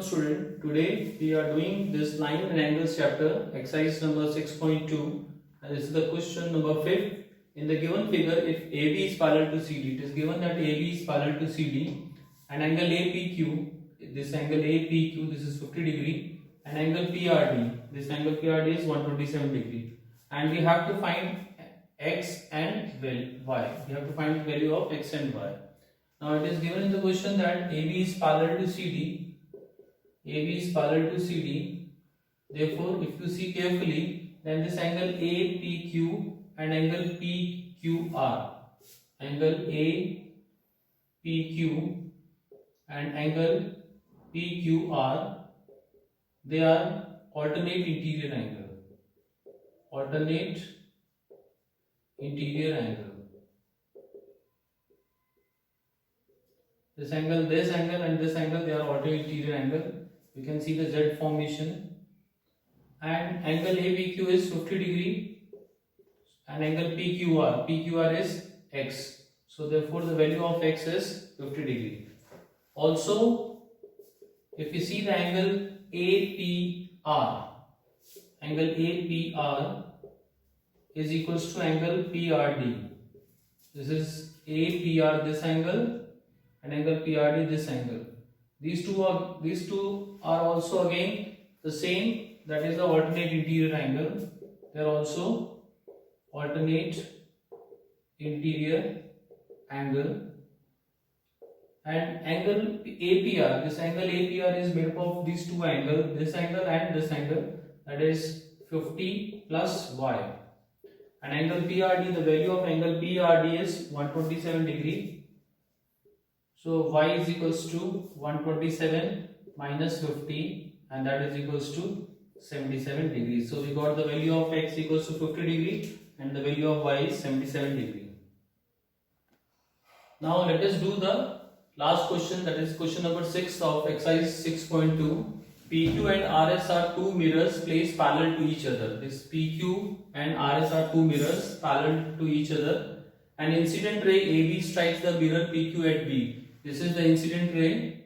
Student, today we are doing this line and angles chapter, exercise number 6.2, and this is the question number 5. In the given figure, if AB is parallel to CD, it is given that AB is parallel to CD, and angle APQ, this angle APQ, this is 50 degree, and angle PRD, this angle PRD is 127 degree, and we have to find X and Y. We have to find the value of X and Y. Now it is given in the question that AB is parallel to CD. AB is parallel to CD. Therefore, if you see carefully, then this angle APQ and angle PQR, angle APQ and angle PQR, they are alternate interior angle. Alternate interior angle. This angle, and this angle, they are alternate interior angle. You can see the Z formation, and angle APQ is 50 degree and angle PQR is X. So therefore the value of X is 50 degree. Also, if you see the angle APR is equals to angle PRD. This is APR, this angle, and angle PRD, this angle. These two are also again the same, that is the alternate interior angle. They are also alternate interior angle. And angle APR, this angle APR is made up of these two angles, this angle and this angle, that is 50 plus Y. And angle PRD, the value of angle PRD is 127 degree. So Y is equals to 127 minus 50, and that is equals to 77 degrees. So we got the value of X equals to 50 degree and the value of Y is 77 degree. Now let us do the last question, that is question number 6 of exercise 6.2. PQ and RS are two mirrors placed parallel to each other. This PQ and RS are two mirrors parallel to each other. An incident ray AB strikes the mirror PQ at B. This is the incident ray,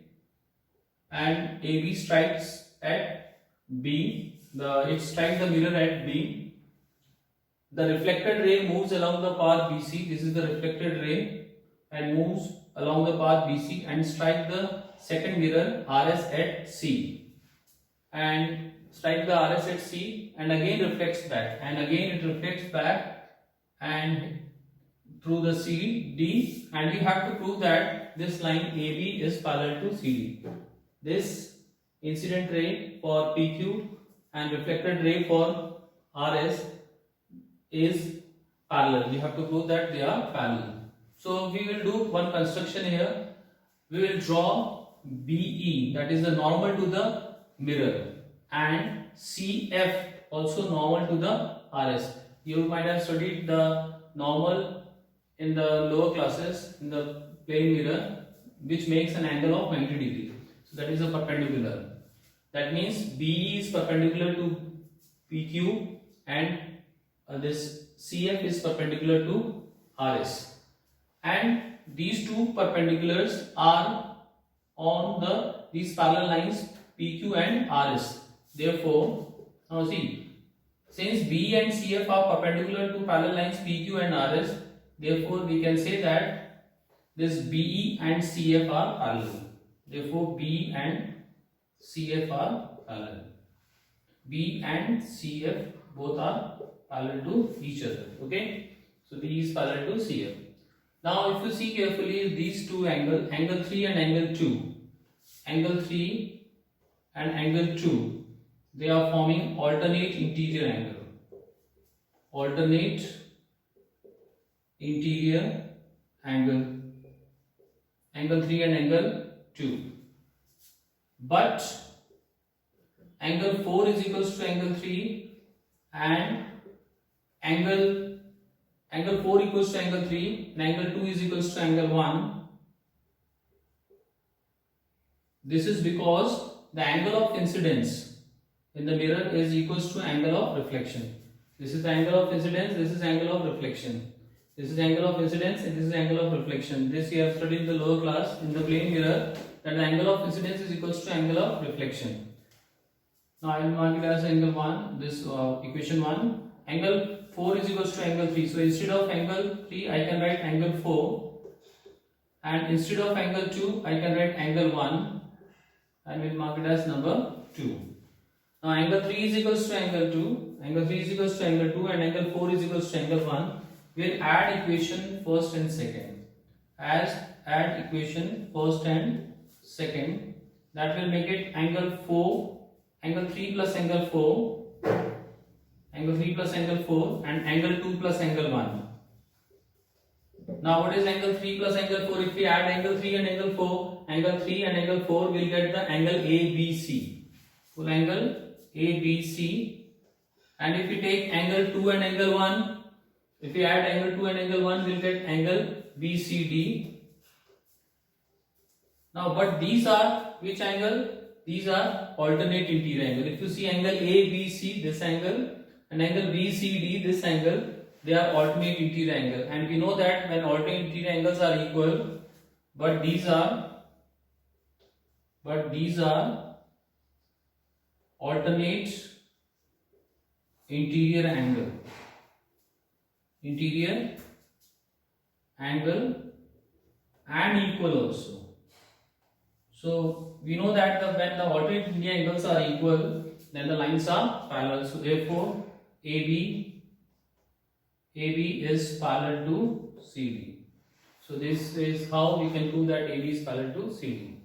and AB strikes at B. It strikes the mirror at B. The reflected ray moves along the path BC. This is the reflected ray and moves along the path BC and strike the second mirror RS at C. And strike the RS at C and again reflects back, and again it reflects back and through the CD, and we have to prove that this line AB is parallel to CD. This incident ray for PQ and reflected ray for RS is parallel. We have to prove that they are parallel. So we will do one construction here. We will draw BE, that is the normal to the mirror, and CF also normal to the RS. You might have studied the normal in the lower classes in the plane mirror, which makes an angle of 90 degree. So that is a perpendicular. That means BE is perpendicular to PQ and this CF is perpendicular to RS. And these two perpendiculars are on these parallel lines PQ and RS. Therefore, now see, since B and CF are perpendicular to parallel lines PQ and RS, therefore we can say that this BE and CF are parallel. Therefore B and CF are parallel. B and CF both are parallel to each other. Okay. So B is parallel to CF. Now if you see carefully, these two angles, angle 3 and angle 2. Angle 3 and angle 2, they are forming alternate interior angle. Alternate interior angle. Angle 3 and angle 2. But angle 4 is equals to angle 3 and angle 4 equals to angle 3 and angle 2 is equals to angle 1. This is because the angle of incidence in the mirror is equals to angle of reflection. This is the angle of incidence, this is angle of reflection. This is angle of incidence and this is angle of reflection. This you have studied in the lower class. In the plane mirror, that the angle of incidence is equals to angle of reflection. Now I will mark it as angle 1, this equation 1. Angle 4 is equals to angle 3. So instead of angle 3, I can write angle 4. And instead of angle 2, I can write angle 1. And we'll mark it as number 2. Now angle 3 is equals to angle 2. Angle 3 is equals to angle 2. And angle 4 is equals to angle 1. We'll add equation first and second. Add equation first and second. That will make it angle 4. Angle 3 plus angle 4, angle 3 plus angle 4, and angle 2 plus angle 1. Now what is angle 3 plus angle 4? If we add angle 3 and angle 4, angle 3 and angle 4 will get the angle ABC. Full angle ABC. And if we take angle 2 and angle 1, if we add angle 2 and angle 1, we'll get angle BCD. Now but these are which angle? These are alternate interior angle. If you see angle ABC, this angle, and angle BCD, this angle, they are alternate interior angle. And we know that when alternate interior angles are equal, but these are alternate interior angle. Interior angle and equal also. So we know that when the alternate interior angles are equal, then the lines are parallel. So therefore AB is parallel to CD. So this is how we can prove that AB is parallel to CD.